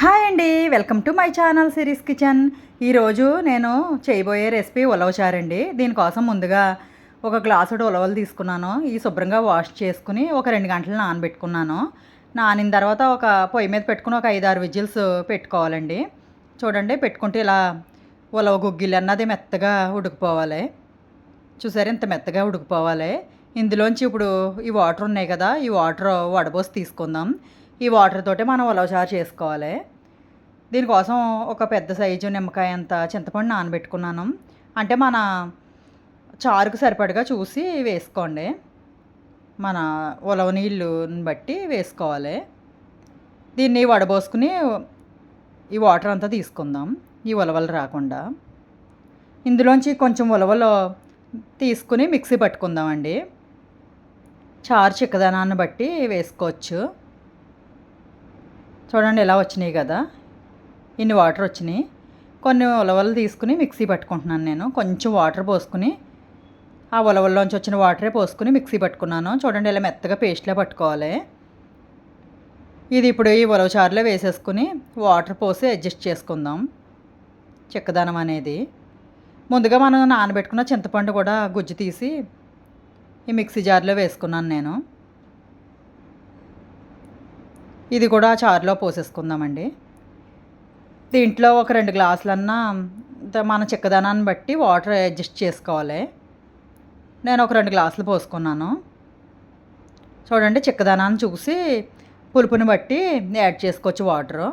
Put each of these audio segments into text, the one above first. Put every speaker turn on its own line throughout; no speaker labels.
Hi అండి, welcome to my channel series kitchen. ఈరోజు నేను చేయబోయే రెసిపీ ఉలవచారండి. దీనికోసం ముందుగా ఒక గ్లాసుడు ఉలవలు తీసుకున్నాను. ఈ శుభ్రంగా వాష్ చేసుకుని ఒక 2 గంటలు నానబెట్టుకున్నాను. నానిన తర్వాత ఒక పొయ్యి మీద పెట్టుకుని ఒక 5-6 విజిల్స్ పెట్టుకోవాలండి. చూడండి, పెట్టుకుంటే ఇలా ఉలవ గుగ్గిలు అన్నది మెత్తగా ఉడికిపోవాలి. చూసారు, ఇంత మెత్తగా ఉడికిపోవాలి. ఇందులోంచి ఇప్పుడు ఈ వాటర్ ఉన్నాయి కదా, ఈ వాటర్ వడబోసి తీసుకుందాం. ఈ వాటర్ తోటే మనం ఉలవచారు చేసుకోవాలి. దీనికోసం ఒక పెద్ద సైజు నిమ్మకాయ అంత చింతపండు నానబెట్టుకున్నాను. అంటే మన చారుకు సరిపడగా చూసి వేసుకోండి. మన ఉలవ నీళ్ళని బట్టి వేసుకోవాలి. దీన్ని వడబోసుకుని ఈ వాటర్ అంతా తీసుకుందాం, ఈ ఉలవలు రాకుండా. ఇందులోంచి కొంచెం ఉలవలు తీసుకుని మిక్సీ పట్టుకుందామండి. చారు చిక్కదనాన్ని బట్టి వేసుకోవచ్చు. చూడండి, ఇలా వచ్చినాయి కదా, ఇన్ని వాటర్ వచ్చినాయి. కొన్ని ఉలవలు తీసుకుని మిక్సీ పట్టుకుంటున్నాను నేను. కొంచెం వాటర్ పోసుకుని ఆ ఉలవల్లోంచి వచ్చిన వాటరే పోసుకుని మిక్సీ పట్టుకున్నాను. చూడండి, ఇలా మెత్తగా పేస్ట్లా పట్టుకోవాలి. ఇది ఇప్పుడు ఈ ఉలవ చారులో వేసేసుకుని వాటర్ పోసి అడ్జస్ట్ చేసుకుందాం చిక్కదనం అనేది. ముందుగా మనం నానబెట్టుకున్న చింతపండు కూడా గుజ్జు తీసి ఈ మిక్సీ జార్లో వేసుకున్నాను నేను. ఇది కూడా చారులో పోసేసుకుందామండి. దీంట్లో ఒక 2 గ్లాసులన్నా మన చిక్కదనాన్ని బట్టి వాటర్ అడ్జస్ట్ చేసుకోవాలి. నేను ఒక 2 గ్లాసులు పోసుకున్నాను. చూడండి, చిక్కదనాన్ని చూసి పులుపుని బట్టి యాడ్ చేసుకోవచ్చు వాటరు.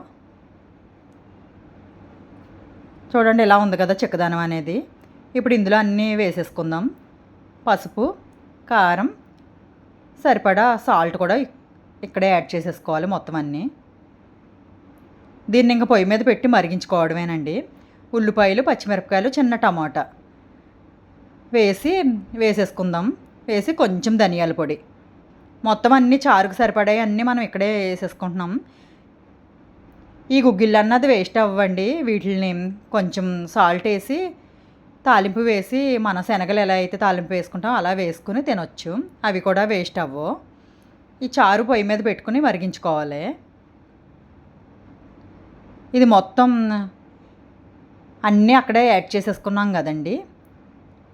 చూడండి, ఇలా ఉంది కదా చిక్కదనం అనేది. ఇప్పుడు ఇందులో అన్నీ వేసేసుకుందాం. పసుపు, కారం, సరిపడా సాల్ట్ కూడా ఇక్కడే యాడ్ చేసేసుకోవాలి మొత్తం అన్నీ. దీన్ని ఇంకా పొయ్యి మీద పెట్టి మరిగించుకోవడమేనండి. ఉల్లిపాయలు, పచ్చిమిరపకాయలు, చిన్న టమాటా వేసేసుకుందాం. వేసి కొంచెం ధనియాల పొడి, మొత్తం అన్నీ చారుకు సరిపడాయి అన్నీ మనం ఇక్కడే వేసేసుకుంటున్నాం. ఈ గుగ్గిళ్ళు అన్నది వేస్ట్ అవ్వండి. వీటిని కొంచెం సాల్ట్ వేసి తాలింపు వేసి మన శనగలు ఎలా అయితే తాలింపు వేసుకుంటాం అలా వేసుకుని తినొచ్చు. అవి కూడా వేస్ట్ అవ్వవు. ఈ చారు పొయ్యి మీద పెట్టుకుని మరిగించుకోవాలి. ఇది మొత్తం అన్నీ అక్కడే యాడ్ చేసేసుకున్నాం కదండి.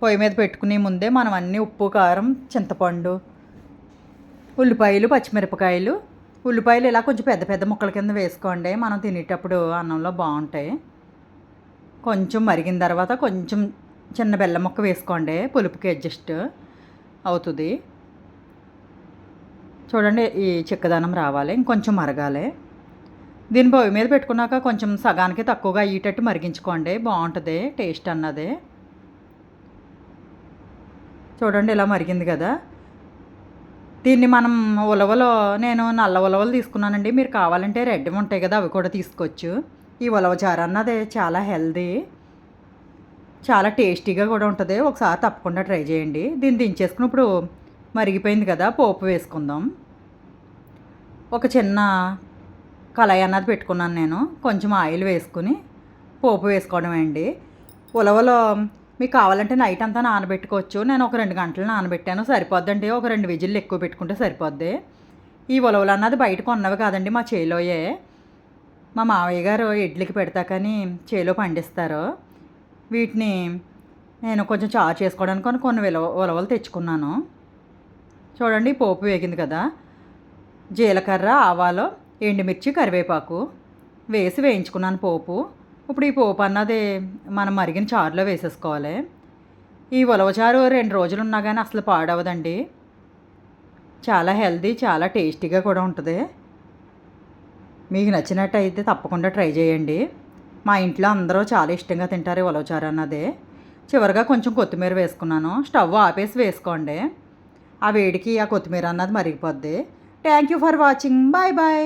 పొయ్యి మీద పెట్టుకునే ముందే మనం అన్నీ ఉప్పు, కారం, చింతపండు, ఉల్లిపాయలు, పచ్చిమిరపకాయలు, ఉల్లిపాయలు ఇలా కొంచెం పెద్ద పెద్ద ముక్కల కింద వేసుకోండి. మనం తినేటప్పుడు అన్నంలో బాగుంటాయి. కొంచెం మరిగిన తర్వాత కొంచెం చిన్న బెల్లం ముక్క వేసుకోండి, పులుపుకి అడ్జస్ట్ అవుతుంది. చూడండి, ఈ చిక్కదనం రావాలి, ఇంకొంచెం మరగాలి. దీని పొయ్యి మీద పెట్టుకున్నాక కొంచెం సగానికి తక్కువగా అయ్యేటట్టు మరిగించుకోండి, బాగుంటుంది టేస్ట్ అన్నది. చూడండి, ఇలా మరిగింది కదా. దీన్ని మనం ఉలవలో నేను నల్ల ఉలవలు తీసుకున్నానండి. మీరు కావాలంటే రెడ్ ఉంటాయి కదా, అవి కూడా తీసుకోవచ్చు. ఈ ఉలవ చారు అన్నది చాలా హెల్దీ, చాలా టేస్టీగా కూడా ఉంటుంది. ఒకసారి తప్పకుండా ట్రై చేయండి. దీన్ని దించేసుకుని ఇప్పుడు మరిగిపోయింది కదా, పోపు వేసుకుందాం. ఒక చిన్న కళాయి అన్నది పెట్టుకున్నాను నేను. కొంచెం ఆయిల్ వేసుకుని పోపు వేసుకోవడం అండి. ఉలవలో మీకు కావాలంటే నైట్ అంతా నానబెట్టుకోవచ్చు. నేను ఒక 2 గంటలు నానబెట్టాను, సరిపోద్దండి. ఒక 2 విజిల్లు ఎక్కువ పెట్టుకుంటే సరిపోద్ది. ఈ ఉలవలు అన్నది బయట కొన్నవి కాదండి, మా చేలోయే. మా మావయ్య గారు ఇడ్లీకి పెడతాకని చేలో పండిస్తారు. వీటిని నేను కొంచెం చారు చేసుకోవడానికి కొన్ని ఉలవలు తెచ్చుకున్నాను. చూడండి, పోపు వేగింది కదా. జీలకర్ర, ఆవాలు, ఎండుమిర్చి, కరివేపాకు వేసి వేయించుకున్నాను పోపు. ఇప్పుడు ఈ పోపు అన్నది మనం మరిగిన చారులో వేసేసుకోవాలి. ఈ ఉలవచారు 2 రోజులు ఉన్నా కానీ అసలు పాడవదండి. చాలా హెల్దీ, చాలా టేస్టీగా కూడా ఉంటుంది. మీకు నచ్చినట్టయితే తప్పకుండా ట్రై చేయండి. మా ఇంట్లో అందరూ చాలా ఇష్టంగా తింటారు ఉలవచారు అన్నది. చివరిగా కొంచెం కొత్తిమీర వేసుకున్నాను. స్టవ్ ఆపేసి వేసుకోండి, ఆ వేడికి ఆ కొత్తిమీర అన్నది మరిగిపోద్ది. Thank you for watching. Bye bye.